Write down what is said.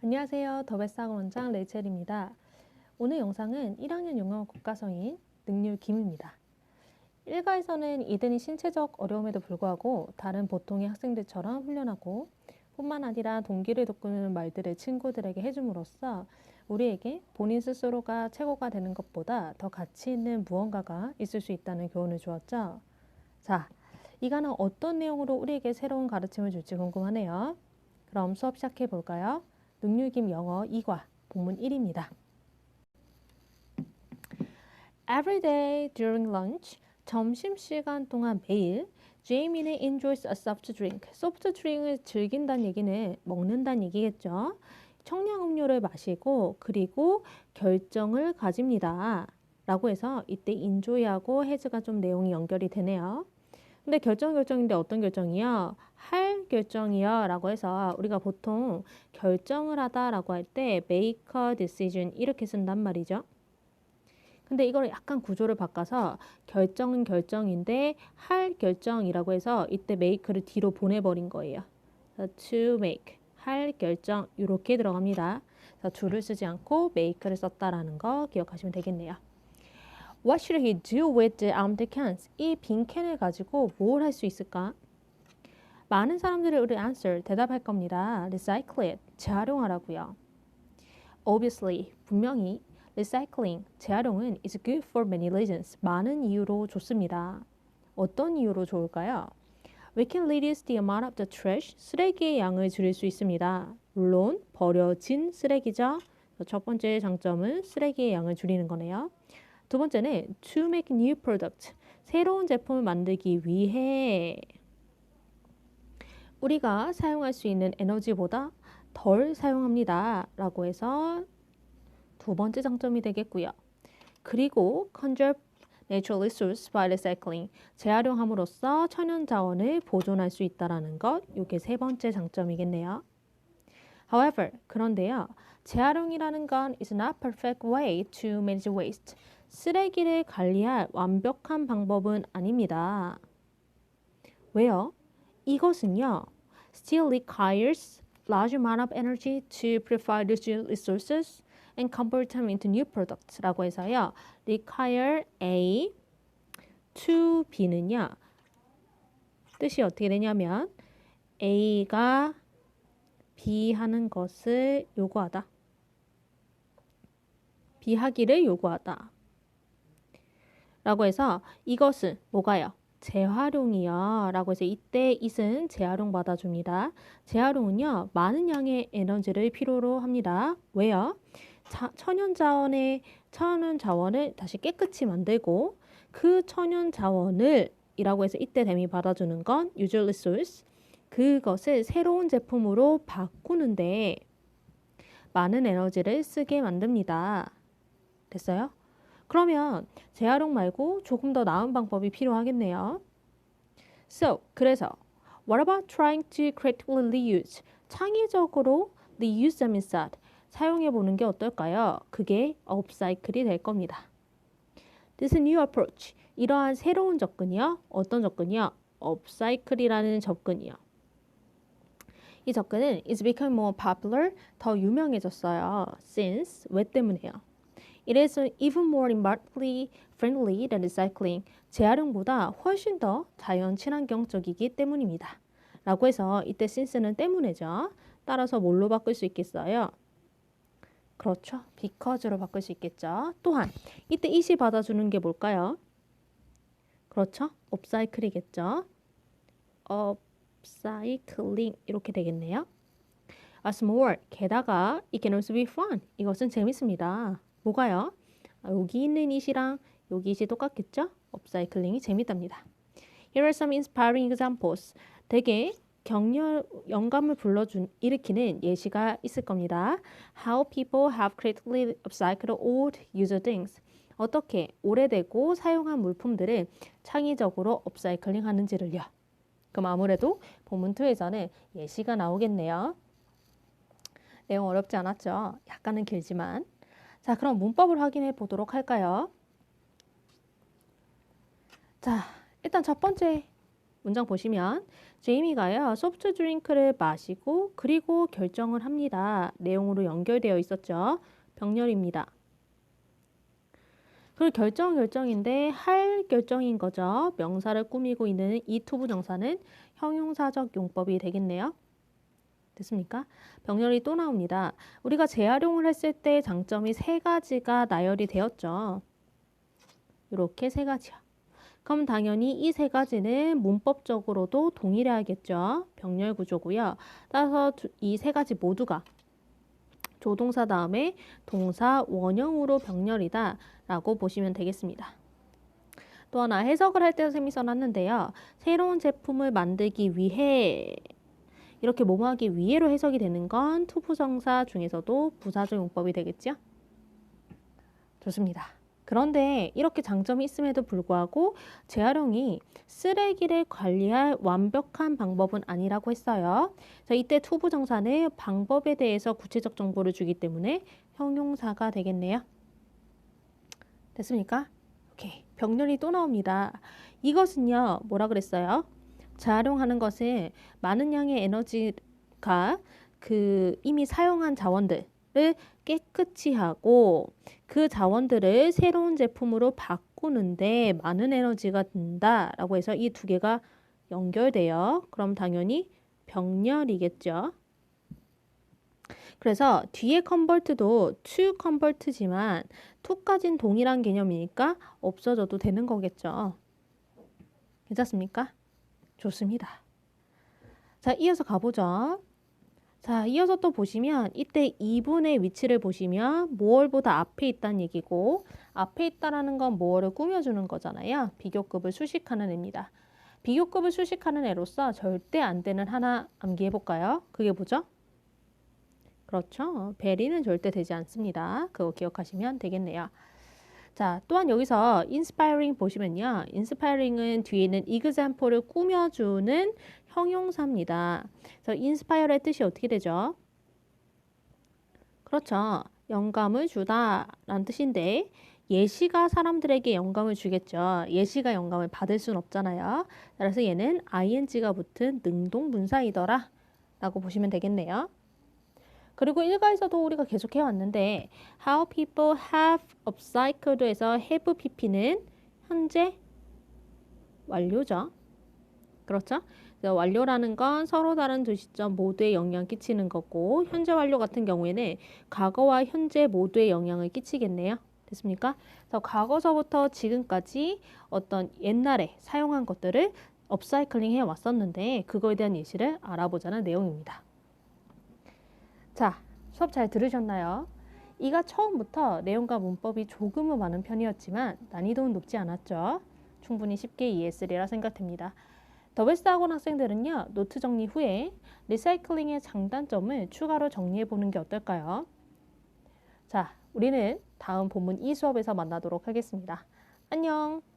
안녕하세요. 더베스학원 원장 레이첼입니다. 오늘 영상은 1학년 영어 국가서인 능률 김입니다. 1과에서는 이든이 신체적 어려움에도 불구하고 다른 보통의 학생들처럼 훈련하고 뿐만 아니라 동기를 돋구는 말들을 친구들에게 해줌으로써 우리에게 본인 스스로가 최고가 되는 것보다 더 가치 있는 무언가가 있을 수 있다는 교훈을 주었죠. 자, 이가는 어떤 내용으로 우리에게 새로운 가르침을 줄지 궁금하네요. 그럼 수업 시작해 볼까요? 능률김 영어 2과 본문 1입니다. Every day during lunch, 점심시간 동안 매일 제이미는 enjoys a soft drink. 소프트 드링을 즐긴다는 얘기는 먹는다는 얘기겠죠. 청량음료를 마시고 그리고 결정을 가집니다. 라고 해서 이때 enjoy하고 has가 좀 내용이 연결이 되네요. 근데 결정인데 어떤 결정이요? 할 결정이요 라고 해서 우리가 보통 결정을 하다 라고 할 때 make a decision 이렇게 쓴단 말이죠. 근데 이걸 약간 구조를 바꿔서 결정은 결정인데 할 결정이라고 해서 이때 make를 뒤로 보내버린 거예요. to make, 할 결정 이렇게 들어갑니다. to를 쓰지 않고 make를 썼다라는 거 기억하시면 되겠네요. What should he do with the empty cans? 이 빈 캔을 가지고 뭘 할 수 있을까? 많은 사람들이 우리 answer, 대답할 겁니다. Recycle it, 재활용하라고요. Obviously, 분명히 recycling, 재활용은 is good for many reasons. 많은 이유로 좋습니다. 어떤 이유로 좋을까요? We can reduce the amount of the trash, 쓰레기의 양을 줄일 수 있습니다. 물론 버려진 쓰레기죠. 첫 번째 장점은 쓰레기의 양을 줄이는 거네요. 두 번째는 to make new product, 새로운 제품을 만들기 위해 우리가 사용할 수 있는 에너지보다 덜 사용합니다. 라고 해서 두 번째 장점이 되겠고요. 그리고 conserve natural resource by recycling, 재활용함으로써 천연 자원을 보존할 수 있다는 것, 이게 세 번째 장점이겠네요. However, 그런데요. 재활용이라는 건 is not perfect way to manage waste. 쓰레기를 관리할 완벽한 방법은 아닙니다. 왜요? 이것은요. still requires large amount of energy to purify these resources and convert them into new products 라고 해서요. require A to B는요. 뜻이 어떻게 되냐면 A가 B 하는 것을 요구하다. B 하기를 요구하다. 라고 해서 이것은 뭐가요? 재활용이요. 라고 해서 이때 it은 재활용 받아줍니다. 재활용은요. 많은 양의 에너지를 필요로 합니다. 왜요? 천연 자원을 다시 깨끗이 만들고 그 천연 자원을 이라고 해서 이때 대미 받아주는 건 usual resource. 그것을 새로운 제품으로 바꾸는데 많은 에너지를 쓰게 만듭니다. 됐어요? 그러면 재활용 말고 조금 더 나은 방법이 필요하겠네요. 그래서 what about trying to creatively reuse? 창의적으로 reuse them instead. 사용해보는 게 어떨까요? 그게 upcycle이 될 겁니다. This new approach. 이러한 새로운 접근이요. 어떤 접근이요? upcycle이라는 접근이요. 이 접근은 is becoming more popular. 더 유명해졌어요. Since, 왜 때문에요? It is even more environmentally friendly than recycling. 재활용보다 훨씬 더 자연 친환경적이기 때문입니다. 라고 해서 이때 since는 때문에죠. 따라서 뭘로 바꿀 수 있겠어요? 그렇죠. because로 바꿀 수 있겠죠. 또한 이때 it이 받아주는 게 뭘까요? 그렇죠. upcycle이겠죠. upcycling 이렇게 되겠네요. As more, 게다가 it can also be fun. 이것은 재밌습니다. 뭐가요? 여기 있는 it이랑 여기 it이 똑같겠죠? 업사이클링이 재밌답니다. Here are some inspiring examples. 되게 영감을 일으키는 예시가 있을 겁니다. How people have creatively upcycled old user things. 어떻게 오래되고 사용한 물품들을 창의적으로 업사이클링 하는지를요. 그럼 아무래도 본문 2에서는 예시가 나오겠네요. 내용 어렵지 않았죠? 약간은 길지만. 자, 그럼 문법을 확인해 보도록 할까요? 자, 일단 첫 번째 문장 보시면 제이미가요, 소프트 드링크를 마시고 그리고 결정을 합니다. 내용으로 연결되어 있었죠. 병렬입니다. 그 결정인데 할 결정인 거죠. 명사를 꾸미고 있는 이 투부정사는 형용사적 용법이 되겠네요. 됐습니까? 병렬이 또 나옵니다. 우리가 재활용을 했을 때 장점이 세 가지가 나열이 되었죠. 이렇게 세 가지요. 그럼 당연히 이 세 가지는 문법적으로도 동일해야겠죠. 병렬 구조고요. 따라서 이 세 가지 모두가 조동사 다음에 동사 원형으로 병렬이다 라고 보시면 되겠습니다. 또 하나 해석을 할 때 쌤이 써놨는데요. 새로운 제품을 만들기 위해 이렇게 뭐뭐 하기 위해로 해석이 되는 건 투부정사 중에서도 부사적 용법이 되겠죠? 좋습니다. 그런데 이렇게 장점이 있음에도 불구하고 재활용이 쓰레기를 관리할 완벽한 방법은 아니라고 했어요. 자, 이때 투부정사는 방법에 대해서 구체적 정보를 주기 때문에 형용사가 되겠네요. 됐습니까? 오케이. 병렬이 또 나옵니다. 이것은요, 뭐라 그랬어요? 재활용하는 것은 많은 양의 에너지가 이미 사용한 자원들을 깨끗이 하고 그 자원들을 새로운 제품으로 바꾸는데 많은 에너지가 든다라고 해서 이 두 개가 연결돼요. 그럼 당연히 병렬이겠죠. 그래서 뒤에 convert도 to convert지만 to까진 동일한 개념이니까 없어져도 되는 거겠죠. 괜찮습니까? 좋습니다. 자, 이어서 가보죠. 자, 이어서 또 보시면 이때 2분의 위치를 보시면 more보다 앞에 있다는 얘기고 앞에 있다라는 건 more를 꾸며주는 거잖아요. 비교급을 수식하는 애입니다. 비교급을 수식하는 애로서 절대 안 되는 하나 암기해볼까요? 그게 뭐죠? 그렇죠. 베리는 절대 되지 않습니다. 그거 기억하시면 되겠네요. 자, 또한 여기서 inspiring 보시면요. inspiring은 뒤에 있는 example를 꾸며주는 형용사입니다. 그래서 inspire의 뜻이 어떻게 되죠? 그렇죠. 영감을 주다 라는 뜻인데 예시가 사람들에게 영감을 주겠죠. 예시가 영감을 받을 수는 없잖아요. 따라서 얘는 ing가 붙은 능동분사이더라 라고 보시면 되겠네요. 그리고 일가에서도 우리가 계속 해왔는데 how people have upcycled에서 have pp는 현재 완료죠. 그렇죠? 완료라는 건 서로 다른 두 시점 모두에 영향을 끼치는 거고 현재 완료 같은 경우에는 과거와 현재 모두에 영향을 끼치겠네요. 됐습니까? 그래서 과거서부터 지금까지 어떤 옛날에 사용한 것들을 업사이클링 해왔었는데 그거에 대한 예시를 알아보자는 내용입니다. 자, 수업 잘 들으셨나요? 이가 처음부터 내용과 문법이 조금은 많은 편이었지만 난이도는 높지 않았죠. 충분히 쉽게 이해했으리라 생각됩니다. 더 베스트 학원 학생들은요. 노트 정리 후에 리사이클링의 장단점을 추가로 정리해보는 게 어떨까요? 자, 우리는 다음 본문 2 수업에서 만나도록 하겠습니다. 안녕!